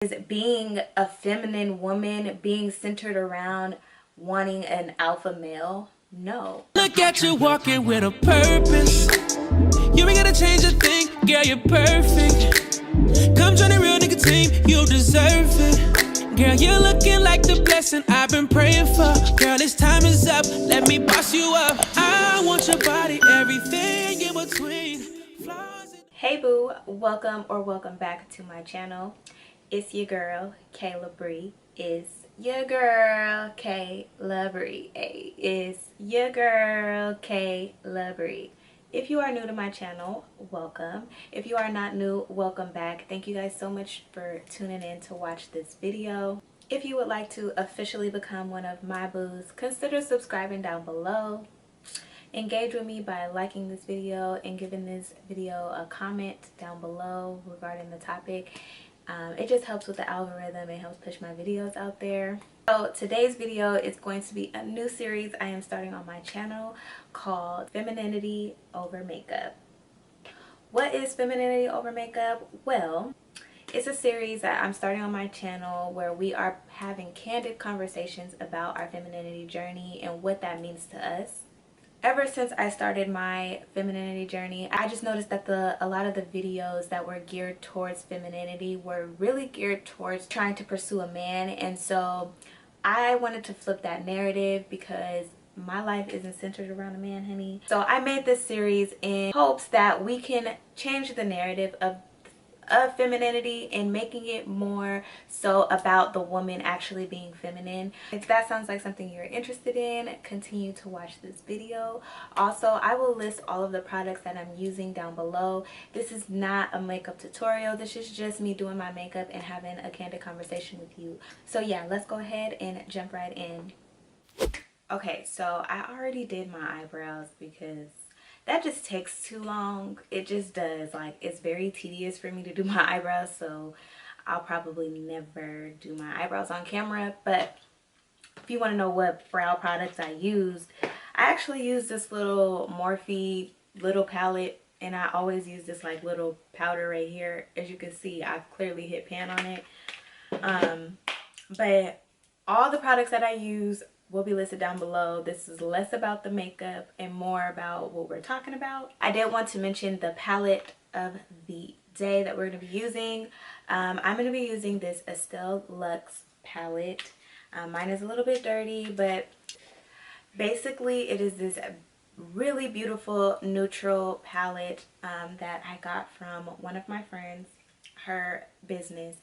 Is being a feminine woman being centered around wanting an alpha male? No. Look at you walking with a purpose. You ain't gotta change a thing, girl, you're perfect. Come join the real nigga team, you deserve it. Girl, you're looking like the blessing I've been praying for. Girl, this time is up, let me boss you up. I want your body, everything in between. Hey boo, welcome back to my channel. It's your girl, Kaylah Bree. It's your girl, Kaylah Bree. Hey, it's your girl, Kaylah Bree. If you are new to my channel, welcome. If you are not new, welcome back. Thank you guys so much for tuning in to watch this video. If you would like to officially become one of my boos, consider subscribing down below. Engage with me by liking this video and giving this video a comment down below regarding the topic. It just helps with the algorithm. It helps push my videos out there. So today's video is going to be a new series I am starting on my channel called Femininity Over Makeup. What is femininity over makeup? Well, it's a series that I'm starting on my channel where we are having candid conversations about our femininity journey and what that means to us. Ever since I started my femininity journey, I just noticed that a lot of the videos that were geared towards femininity were really geared towards trying to pursue a man. And so I wanted to flip that narrative because my life isn't centered around a man, honey. So I made this series in hopes that we can change the narrative of femininity and making it more so about the woman actually being feminine. If that sounds like something you're interested in, continue to watch this video. Also, I will list all of the products that I'm using down below. This is not a makeup tutorial. This is just me doing my makeup and having a candid conversation with you. So yeah, let's go ahead and jump right in. Okay, so I already did my eyebrows because that just takes too long. It just does. Like, it's very tedious for me to do my eyebrows, so I'll probably never do my eyebrows on camera. But if you want to know what brow products I used, I actually use this little Morphe little palette, and I always use this like little powder right here. As you can see, I've clearly hit pan on it. But all the products that I use will be listed down below. This is less about the makeup and more about what we're talking about. I did want to mention the palette of the day that we're going to be using. I'm going to be using this Estelle Luxe palette. Mine is a little bit dirty, but basically it is this really beautiful neutral palette that I got from one of my friends, her business.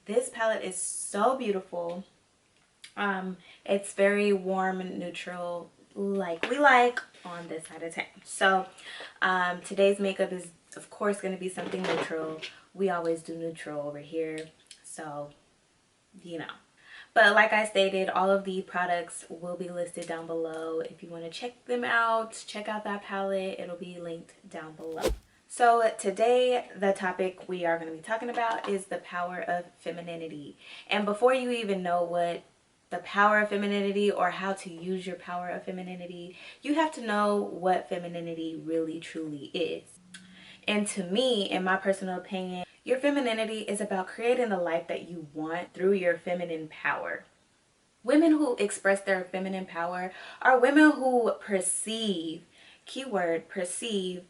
This palette is so beautiful. It's very warm and neutral, like we like on this side of town. So today's makeup is of course going to be something neutral. We always do neutral over here, so you know. But like I stated, all of the products will be listed down below. If you want to check them out, check out that palette. It'll be linked down below. So today, the topic we are going to be talking about is the power of femininity. And before you even know what the power of femininity or how to use your power of femininity, you have to know what femininity really truly is. And to me, in my personal opinion, your femininity is about creating the life that you want through your feminine power. Women who express their feminine power are women who perceive, keyword perceive,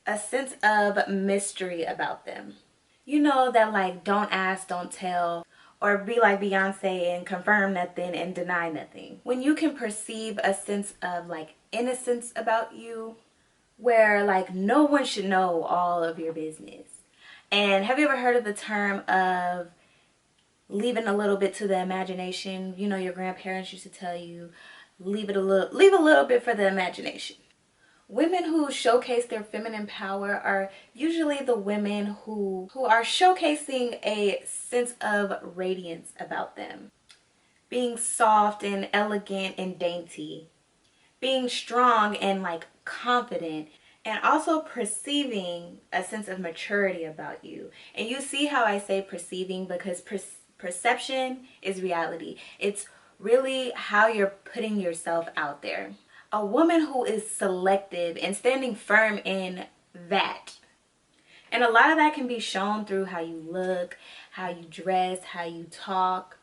a sense of mystery about them. You know, that like don't ask, don't tell, or be like Beyonce and confirm nothing and deny nothing. When you can perceive a sense of like innocence about you, where like no one should know all of your business. And have you ever heard of the term of leaving a little bit to the imagination? You know, your grandparents used to tell you, leave a little bit for the imagination. Women who showcase their feminine power are usually the women who are showcasing a sense of radiance about them. Being soft and elegant and dainty. Being strong and like confident. And also perceiving a sense of maturity about you. And you see how I say perceiving, because perception is reality. It's really how you're putting yourself out there. A woman who is selective and standing firm in that And a lot of that can be shown through how you look, how you dress, how you talk,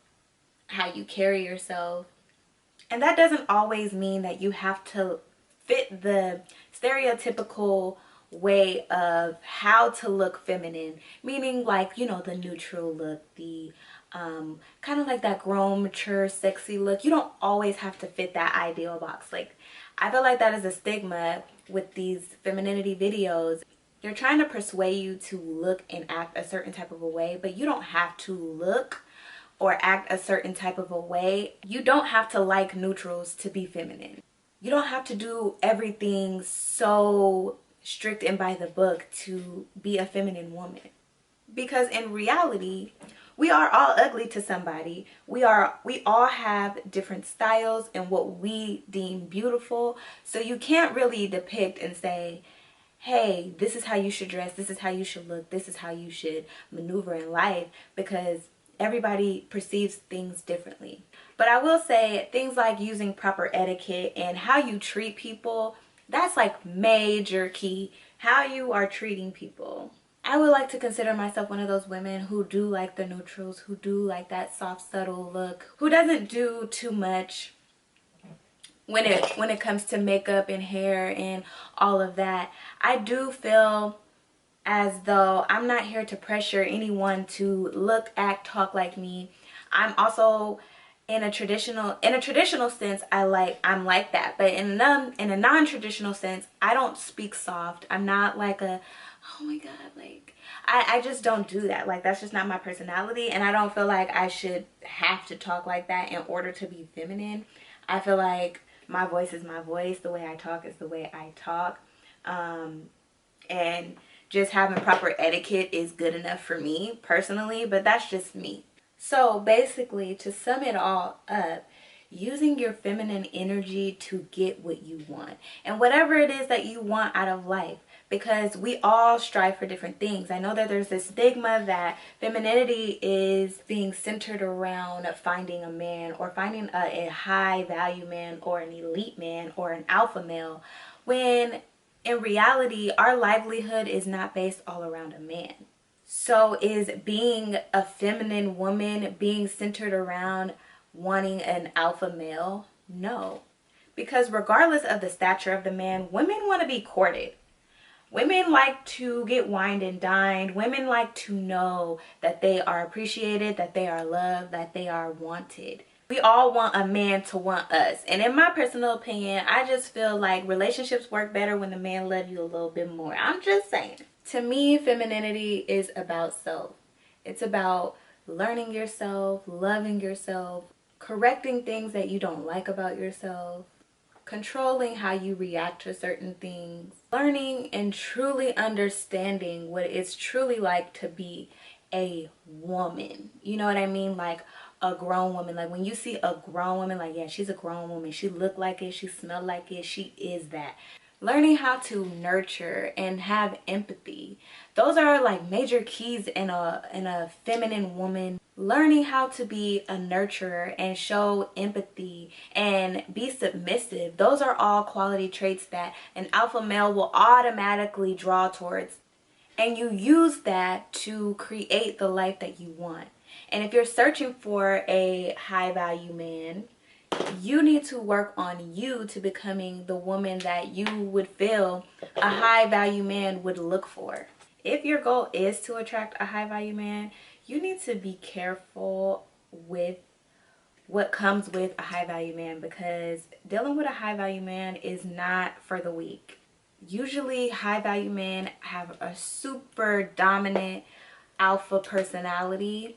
how you carry yourself. And that doesn't always mean that you have to fit the stereotypical way of how to look feminine, meaning like, you know, the neutral look, the kind of like that grown, mature, sexy look. You don't always have to fit that ideal box. Like, I feel like that is a stigma with these femininity videos. They're trying to persuade you to look and act a certain type of a way, but you don't have to look or act a certain type of a way. You don't have to like neutrals to be feminine. You don't have to do everything so strict and by the book to be a feminine woman. Because in reality, we are all ugly to somebody. We all have different styles and what we deem beautiful. So you can't really depict and say, hey, this is how you should dress, this is how you should look, this is how you should maneuver in life, because everybody perceives things differently. But I will say things like using proper etiquette and how you treat people, that's like major key. How you are treating people. I would like to consider myself one of those women who do like the neutrals, who do like that soft, subtle look, who doesn't do too much when it comes to makeup and hair and all of that. I do feel as though I'm not here to pressure anyone to look, act, talk like me. I'm also in a traditional sense, I'm like that, but in a non-traditional sense, I don't speak soft. I'm not like a, oh my god, like I just don't do that. Like, that's just not my personality, and I don't feel like I should have to talk like that in order to be feminine. I feel like my voice is my voice, the way I talk is the way I talk, and just having proper etiquette is good enough for me personally, but that's just me. So basically, to sum it all up, using your feminine energy to get what you want and whatever it is that you want out of life, because we all strive for different things. I know that there's this stigma that femininity is being centered around finding a man or finding a high value man or an elite man or an alpha male, when in reality our livelihood is not based all around a man. So is being a feminine woman being centered around wanting an alpha male? No. Because regardless of the stature of the man, women want to be courted. Women like to get wined and dined. Women like to know that they are appreciated, that they are loved, that they are wanted. We all want a man to want us. And in my personal opinion, I just feel like relationships work better when the man loves you a little bit more. I'm just saying. To me, femininity is about self. It's about learning yourself, loving yourself, correcting things that you don't like about yourself, controlling how you react to certain things, learning and truly understanding what it's truly like to be a woman. You know what I mean? Like a grown woman. Like when you see a grown woman, like, yeah, she's a grown woman. She look like it. She smell like it. She is that. Learning how to nurture and have empathy. Those are like major keys in a feminine woman. Learning how to be a nurturer and show empathy and be submissive. Those are all quality traits that an alpha male will automatically draw towards. And you use that to create the life that you want. And if you're searching for a high value man, you need to work on you to becoming the woman that you would feel a high value man would look for. If your goal is to attract a high value man, you need to be careful with what comes with a high value man, because dealing with a high value man is not for the weak. Usually high value men have a super dominant alpha personality,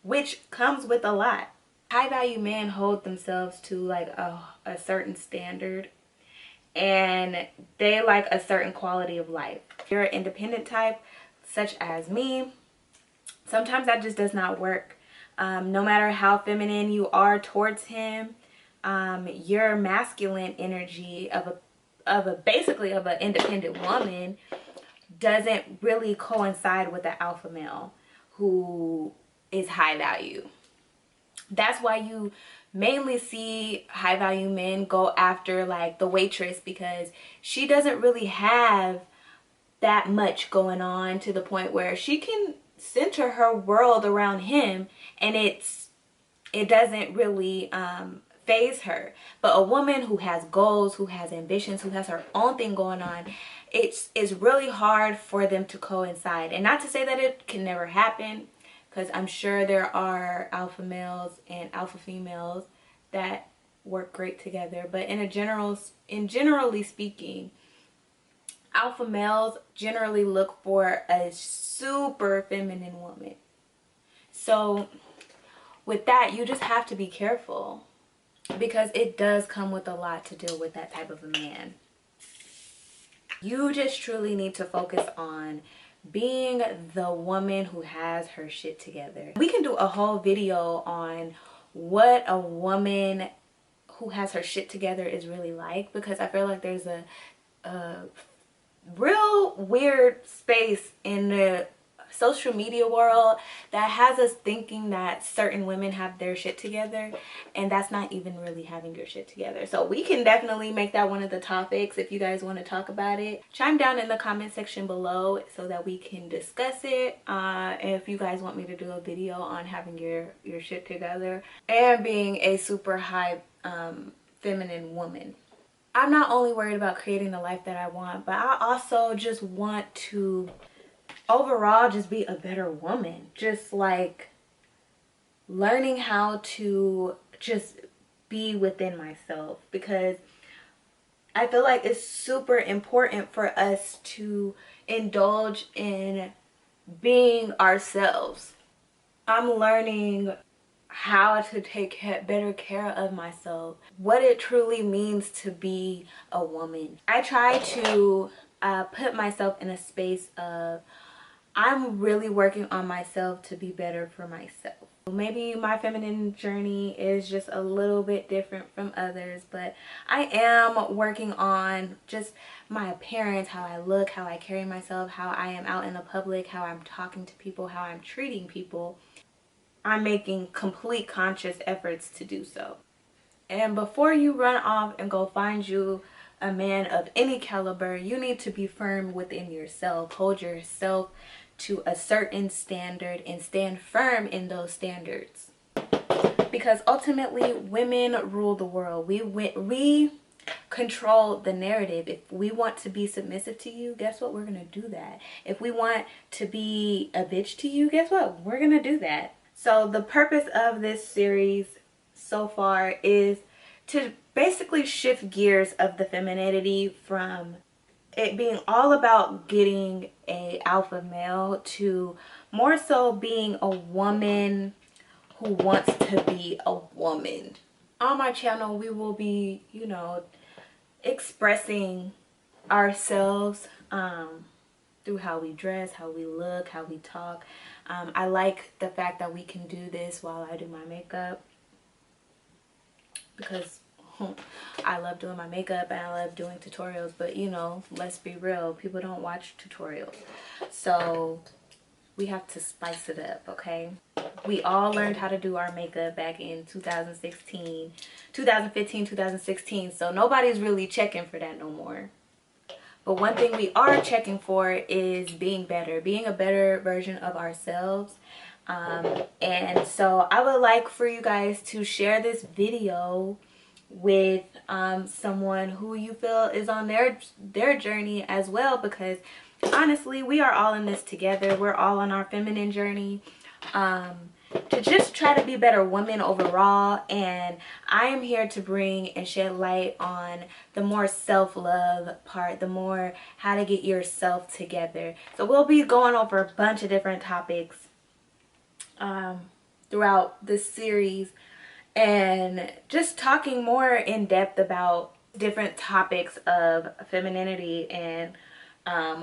which comes with a lot. High value men hold themselves to like a certain standard, and they like a certain quality of life. If you're an independent type, such as me, sometimes that just does not work. No matter how feminine you are towards him, your masculine energy of an independent woman doesn't really coincide with the alpha male who is high value. That's why you mainly see high value men go after like the waitress, because she doesn't really have that much going on to the point where she can center her world around him, and it doesn't really phase her. But a woman who has goals, who has ambitions, who has her own thing going on, it's really hard for them to coincide. And not to say that it can never happen, because I'm sure there are alpha males and alpha females that work great together. But generally speaking, alpha males generally look for a super feminine woman. So with that, you just have to be careful, because it does come with a lot to deal with that type of a man. You just truly need to focus on being the woman who has her shit together. We can do a whole video on what a woman who has her shit together is really like, because I feel like there's a real weird space in the social media world that has us thinking that certain women have their shit together, and that's not even really having your shit together. So we can definitely make that one of the topics if you guys want to talk about it. Chime down in the comment section below so that we can discuss it. If you guys want me to do a video on having your shit together and being a super high feminine woman. I'm not only worried about creating the life that I want, but I also just want to overall just be a better woman. Just like learning how to just be within myself, because I feel like it's super important for us to indulge in being ourselves. I'm learning how to take better care of myself, what it truly means to be a woman. I try to put myself in a space of, I'm really working on myself to be better for myself. Maybe my feminine journey is just a little bit different from others, but I am working on just my appearance, how I look, how I carry myself, how I am out in the public, how I'm talking to people, how I'm treating people. I'm making complete conscious efforts to do so. And before you run off and go find you a man of any caliber, you need to be firm within yourself. Hold yourself to a certain standard and stand firm in those standards. Because ultimately, women rule the world. We control the narrative. If we want to be submissive to you, guess what? We're going to do that. If we want to be a bitch to you, guess what? We're going to do that. So the purpose of this series so far is to basically shift gears of the femininity from it being all about getting a alpha male to more so being a woman who wants to be a woman. On my channel, we will be, you know, expressing ourselves through how we dress, how we look, how we talk. I like the fact that we can do this while I do my makeup, because I love doing my makeup and I love doing tutorials, but you know, let's be real, people don't watch tutorials. So we have to spice it up, okay? We all learned how to do our makeup back in 2015, 2016, so nobody's really checking for that no more. But one thing we are checking for is being better, being a better version of ourselves. And so I would like for you guys to share this video with someone who you feel is on their journey as well, because honestly, we are all in this together. We're all on our feminine journey to just try to be better women overall. And I am here to bring and shed light on the more self-love part, the more how to get yourself together. So we'll be going over a bunch of different topics throughout this series, and just talking more in depth about different topics of femininity and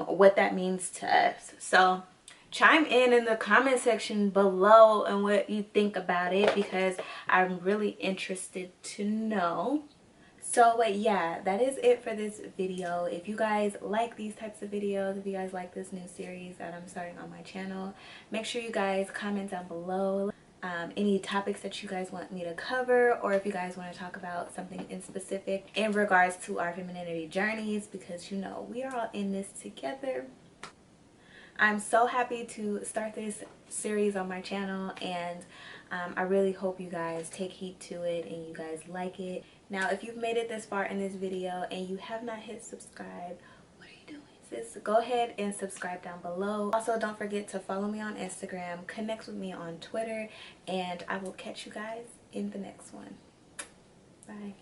what that means to us. So chime in the comment section below and what you think about it, because I'm really interested to know. So yeah, that is it for this video. If you guys like these types of videos, if you guys like this new series that I'm starting on my channel, make sure you guys comment down below any topics that you guys want me to cover, or if you guys want to talk about something in specific in regards to our femininity journeys, because you know we are all in this together. I'm so happy to start this series on my channel, and I really hope you guys take heed to it and you guys like it. Now, if you've made it this far in this video and you have not hit subscribe, what are you doing, sis? Go ahead and subscribe down below. Also, don't forget to follow me on Instagram, connect with me on Twitter, and I will catch you guys in the next one. Bye.